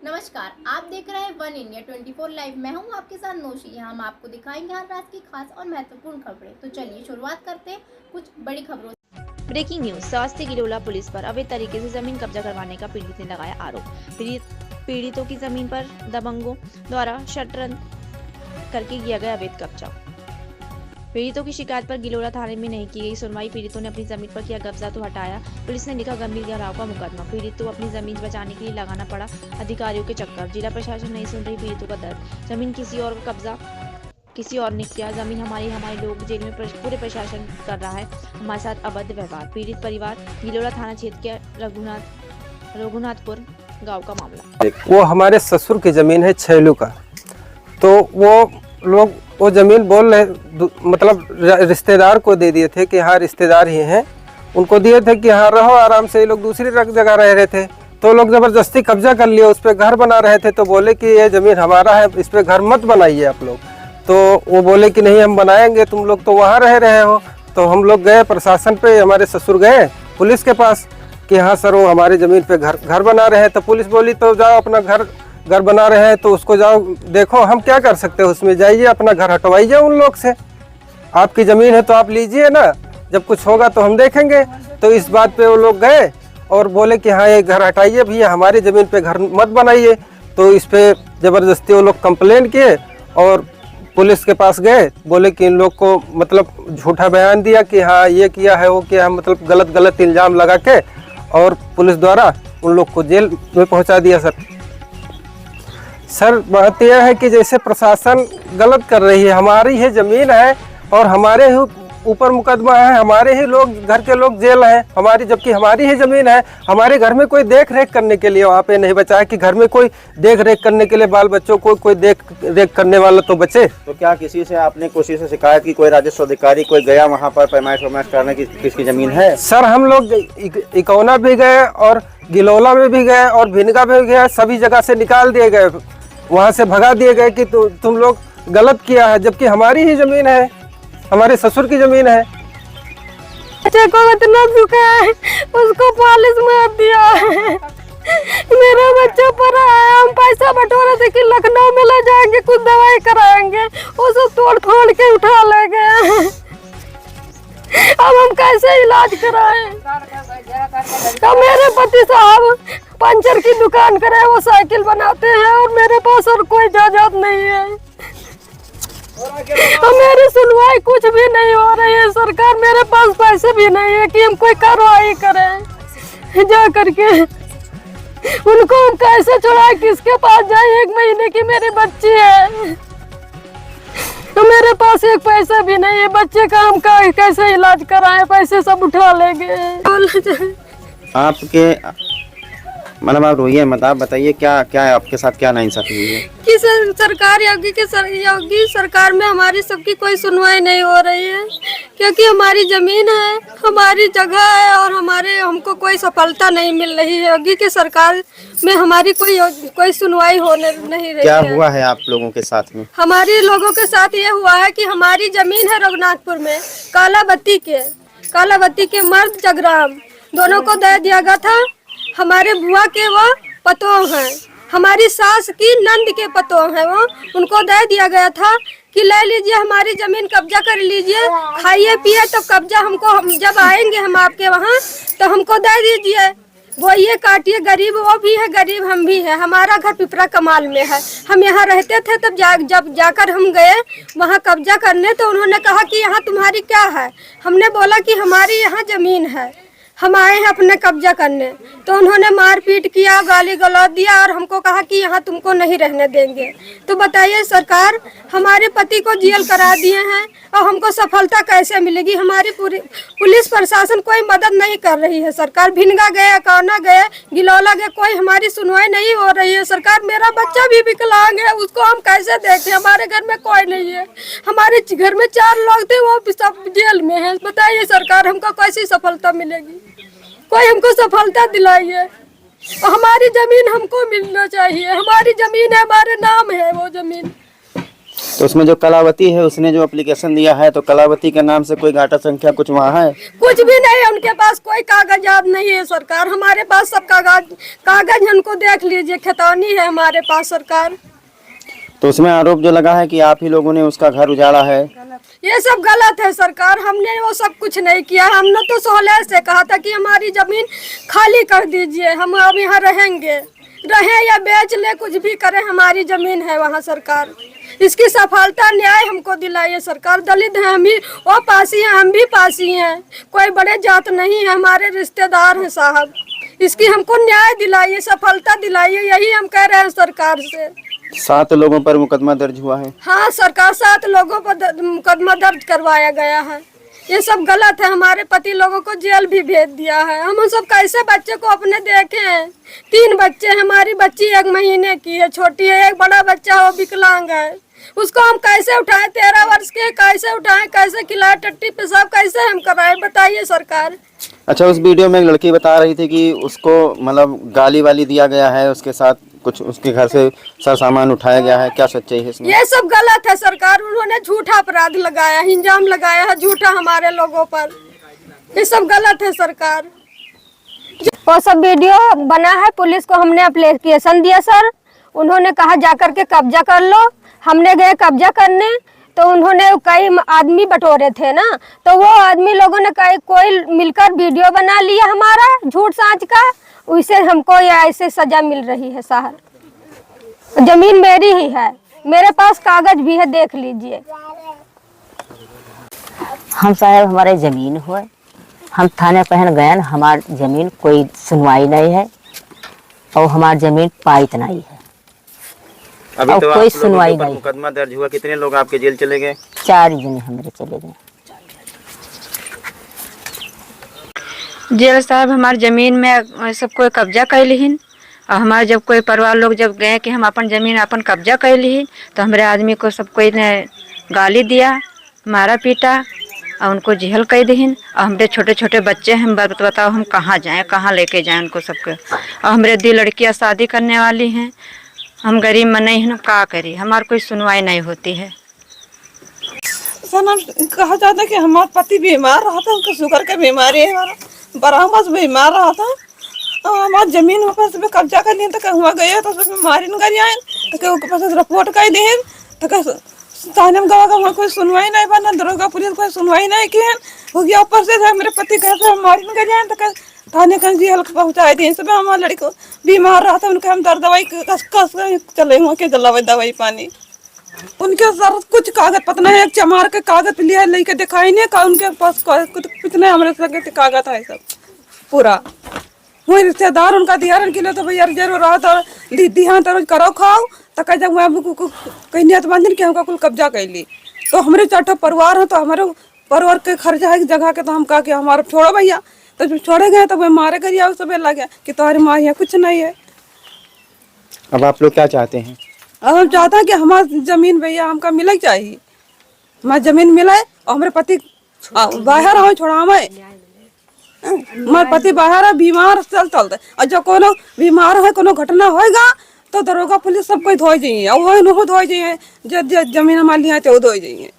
नमस्कार, आप देख रहे हैं वन इंडिया 24 लाइव। मैं हूं आपके साथ नौशी। हम आपको दिखाएंगे हर रात की खास और महत्वपूर्ण खबरें। तो चलिए शुरुआत करते हैं कुछ बड़ी खबरों से। Breaking news. स्वास्थ्य गिलोला पुलिस पर अवैध तरीके से जमीन कब्जा करवाने का पीड़ित ने लगाया आरोप। पीड़ितों की जमीन पर दबंगों द्वारा शटरंज करके किया गया अवैध कब्जा। पीड़ितों की शिकायत पर गिलोला थाने में नहीं की गई सुनवाई। पीड़ितों ने अपनी जमीन पर किया कब्जा तो हटाया। पुलिस ने लिखा गंभीर गहराव का मुकदमा। पीड़ितों को अपनी जमीन बचाने के लिए लगाना पड़ा अधिकारियों के चक्कर। जिला प्रशासन नहीं सुन रही पीड़ितों का दर्द। जमीन किसी और का कब्जा किसी और ने किया। जमीन हमारी, हमारे लोग। जेल में पूरे प्रशासन कर रहा है हमारे साथ अभद्र व्यवहार। पीड़ित परिवार गिलोला थाना क्षेत्र के रघुनाथपुर गांव का मामला। वो हमारे ससुर की जमीन है छैलू का, तो वो लोग वो जमीन बोल रहे, मतलब रिश्तेदार को दे दिए थे कि हाँ रिश्तेदार ही हैं, उनको दिए थे कि हाँ रहो आराम से। ये लोग दूसरी जगह रह रहे थे, तो लोग ज़बरदस्ती कब्जा कर लिए, उस पर घर बना रहे थे। तो बोले कि ये ज़मीन हमारा है, इस पर घर मत बनाइए आप लोग। तो वो बोले कि नहीं हम बनाएंगे, तुम लोग तो वहाँ रह रहे हो। तो हम लोग गए प्रशासन पे, हमारे ससुर गए पुलिस के पास कि हाँ सर वो हमारी ज़मीन पे घर बना रहे हैं। तो पुलिस बोली तो जाओ अपना घर बना रहे हैं तो उसको जाओ देखो, हम क्या कर सकते हैं उसमें, जाइए अपना घर हटवाइए उन लोग से। आपकी ज़मीन है तो आप लीजिए ना, जब कुछ होगा तो हम देखेंगे। तो इस बात पे वो लोग गए और बोले कि हाँ ये घर हटाइए भैया, हमारी ज़मीन पे घर मत बनाइए। तो इस पे ज़बरदस्ती वो लोग कंप्लेन किए और पुलिस के पास गए। बोले कि इन लोग को मतलब झूठा बयान दिया कि हाँ ये किया है वो किया है, मतलब गलत इल्ज़ाम लगा के, और पुलिस द्वारा उन लोग को जेल में पहुंचा दिया। सर बात यह है कि जैसे प्रशासन गलत कर रही है, हमारी ही ज़मीन है और हमारे ही ऊपर मुकदमा है, हमारे ही लोग, घर के लोग जेल हैं हमारी, जबकि हमारी ही ज़मीन है। हमारे घर में कोई देख रेख करने के लिए वहाँ पे नहीं बचा है कि घर में कोई देख रेख करने के लिए बाल बच्चों को कोई देख रेख करने वाला तो बचे। तो क्या किसी से आपने कोशिश से शिकायत की, कोई राजस्व अधिकारी कोई गया वहाँ पर पैमाइश करने की किसकी ज़मीन है? सर हम लोग इकौना भी गए और गिलोला में भी गए और भिनगा में भी गए, सभी जगह से निकाल दिए गए, वहाँ से भगा दिए गए कि तुम लोग गलत किया है, जबकि हमारी ही ज़मीन है, हमारे ससुर की ज़मीन है। बच्चे को इतना दुखा है, उसको पुलिस मार दिया है। मेरा बच्चा पढ़ा है, हम पैसा बटोरे थे कि लखनऊ में ले जाएंगे, कुछ दवाई कराएंगे, उसे तोड़ फोड़ के उठा ले गए। अब हम कैसे इलाज कराएं? अब मेरे पति साहब पंचर की दुकान करे, वो साइकिल बनाते हैं और मेरे पास और कोई जायदाद नहीं है। और मेरी सुनवाई कुछ भी नहीं हो रही है। सरकार, मेरे पास पैसे भी नहीं है कि हम कोई कार्रवाई करें। जा करके उनको हम कैसे छुड़ाएं, किसके पास जाए? 1 महीने की मेरी बच्ची है, तो मेरे पास एक पैसा भी नहीं है। बच्चे का हम कैसे इलाज कराएं? पैसे सब उठा लेंगे। आपके मतलब आप रोइए मत, आप बताइए क्या आपके साथ क्या नाइंसाफी हुई है? कि सरकार योगी सरकार में हमारी सबकी कोई सुनवाई नहीं हो रही है, क्योंकि हमारी जमीन है, हमारी जगह है और हमको कोई सफलता नहीं मिल रही है। योगी की सरकार में हमारी कोई सुनवाई होने नहीं रही। क्या हुआ है आप लोगों के साथ में? हमारे लोगों के साथ ये हुआ है कि हमारी जमीन है रघुनाथपुर में, कालावती के मर्द जगराम दोनों को दे दिया गया था। हमारे बुआ के वो पतोह हैं, हमारी सास की नंद के पतोह हैं, वो उनको दे दिया गया था कि ले लीजिए हमारी जमीन, कब्जा कर लीजिए, खाइए पिए, तो कब्जा हमको, हम जब आएंगे हम आपके वहाँ तो हमको दे दीजिए, वो ये काटिए। गरीब वो भी है, गरीब हम भी है। हमारा घर पिपरा कमाल में है, हम यहाँ रहते थे। तब जब जाकर हम गए वहाँ कब्जा करने, तो उन्होंने कहा कि यहाँ तुम्हारी क्या है? हमने बोला कि हमारी यहाँ जमीन है, हम आए हैं अपने कब्जा करने। तो उन्होंने मारपीट किया, गाली गलौज दिया और हमको कहा कि यहाँ तुमको नहीं रहने देंगे। तो बताइए सरकार, हमारे पति को जेल करा दिए हैं और हमको सफलता कैसे मिलेगी? हमारी पूरी पुलिस प्रशासन कोई मदद नहीं कर रही है। सरकार भिनगा गए, अकौना गए, गिलौला गए, कोई हमारी सुनवाई नहीं हो रही है। सरकार, मेरा बच्चा भी विकलांग है, उसको हम कैसे देखें? हमारे घर में कोई नहीं है, हमारे घर में 4 लोग थे, वो सब जेल में है। बताइए सरकार, हमको कैसी सफलता मिलेगी? कोई हमको सफलता दिलाइए। हमारी जमीन हमको मिलना चाहिए, हमारी जमीन है, हमारे नाम है वो जमीन। तो उसमें जो कलावती है उसने जो एप्लीकेशन दिया है तो कलावती के नाम से कोई घाटा संख्या कुछ वहाँ है? कुछ भी नहीं है, उनके पास कोई कागजात नहीं है सरकार। हमारे पास सब कागज उनको देख लीजिए, खतौनी है हमारे पास सरकार। तो उसमें आरोप जो लगा है कि आप ही लोगों ने उसका घर उजाड़ा है। ये सब गलत है सरकार, हमने वो सब कुछ नहीं किया। हमने तो 16 से कहा था कि हमारी जमीन खाली कर दीजिए, हम अब यहाँ रहेंगे, रहे या बेच ले, कुछ भी करें, हमारी जमीन है वहाँ सरकार। इसकी सफलता न्याय हमको दिलाइए सरकार। दलित हैं हम भी, वो पासी हैं, हम भी पासी हैं, कोई बड़े जात नहीं है, हमारे रिश्तेदार हैं साहब। इसकी हमको न्याय दिलाइए, सफलता दिलाइए, यही हम कह रहे हैं सरकार से। 7 लोगों पर मुकदमा दर्ज हुआ है। हाँ सरकार, 7 लोगों पर मुकदमा दर्ज करवाया गया है। ये सब गलत है। हमारे पति लोगों को जेल भी भेज दिया है। हम सब कैसे बच्चे को अपने देखे हैं? 3 बच्चे, हमारी बच्ची 1 महीने की है, छोटी है, एक बड़ा बच्चा वो विकलांग है। उसको हम कैसे उठाएं? 13 वर्ष के, कैसे उठाएं, कैसे खिलाएं, टट्टी पेशाब कैसे हम कराएं? बताइए सरकार। अच्छा, उस वीडियो में एक लड़की बता रही थी कि उसको मतलब गाली वाली दिया गया है, उसके साथ कुछ उसके घर से सारा सामान उठाया गया है, क्या सच्चाई है इसमें? ये सब गलत है सरकार। उन्होंने झूठा अपराध लगाया, इल्जाम लगाया है झूठा हमारे लोगों पर। ये सब गलत है सरकार। वो सब वीडियो बना है, पुलिस को हमने एप्लीकेशन दिया सर। उन्होंने कहा जाकर के कब्जा कर लो। हमने गए कब्जा करने, तो उन्होंने कई आदमी बटोरे थे ना, तो वो आदमी लोगों ने कोई मिलकर वीडियो बना लिया हमारा झूठ साँच का। उसे हमको ऐसे सजा मिल रही है साहब। जमीन मेरी ही है, मेरे पास कागज भी है, देख लीजिए। हम साहब हमारे जमीन हुए, हम थाने पहन गए, हमारी जमीन कोई सुनवाई नहीं है और हमारी जमीन पाइत नहीं है। अभी और तो कोई आप लोगों सुनवाई के ऊपर नहीं। मुकदमा दर्ज हुआ, कितने लोग आपके जेल चले गए? 4 जने हमारे चले गए। जेल साहब हमारी जमीन में सब कोई कब्जा कर लीन, और हमारे जब कोई परिवार लोग जब गए कि हम अपन जमीन अपन कब्जा कर लीन, तो हमारे आदमी को सब कोई ने गाली दिया, मारा पीटा और उनको जेल कर दीन। और हमारे छोटे छोटे बच्चे हैं, बताओ हम कहाँ जाएं, कहाँ लेके जाएं उनको सबके। और हमारे 2 लड़कियाँ शादी करने वाली हैं, हम गरीब में नहीं हैं, क्या करें, हमारी कोई सुनवाई नहीं होती है। कहा जाता है कि हमारा पति बीमार रहा था, उनको शुगर का बीमारी है, हमारा बराबर से बीमार रहा था। और हमारी जमीन ऊपर से कब्जा कर लिए, तो हुआ गया तो उसमें मारी न कर आए, तो ऊपर से रिपोर्ट कर दिए, तो थाने में गवा का कोई सुनवाई नहीं बना, दरोगा पुलिस कोई सुनवाई नहीं की है। हो गया ऊपर से मेरे पति घर से मारी न कर आए, तो थाने का जेल पहुँचा दिए। सब हमारे लड़की को बीमार रहा था, उनके हम दर्द दवाई कस चले हुए के दवाई पानी। उनके सर कुछ कागज पतना है, एक चमार के कागज लिया लेके दिखाई नहीं का, उनके पास कितने हमारे सके कागज है सब पूरा। वही रिश्तेदार उनका दिहार के लिए तो भैया जरूर रहा था, दिहान तो करो खाओ, तो कह जब कहीं नियत बांधन के हमका कुल कब्जा कर ली। तो हमारे 4 परिवार हैं, तो हमारे परिवार के खर्चा है जगह के, तो हम कहा कि हमारा छोड़ो भैया, तो जब छोड़े गए तो वे मारे कर सब लगे कि तुम्हारी माँ यहाँ कुछ नहीं है। अब आप लोग क्या चाहते हैं? अब हम चाहते हैं कि हमारी जमीन भैया हमका मिले चाहिए, हमारी जमीन मिले और हमारे पति बाहर हो छोड़ा हमें, हमारे पति बाहर है, बीमार चलते। और जब कोनो बीमार है, कोनो घटना होएगा तो दरोगा पुलिस सब कोई धोई जाइए, और वही धोई जाइए, जब जमीन हमारे लिए तो धोई जाइए।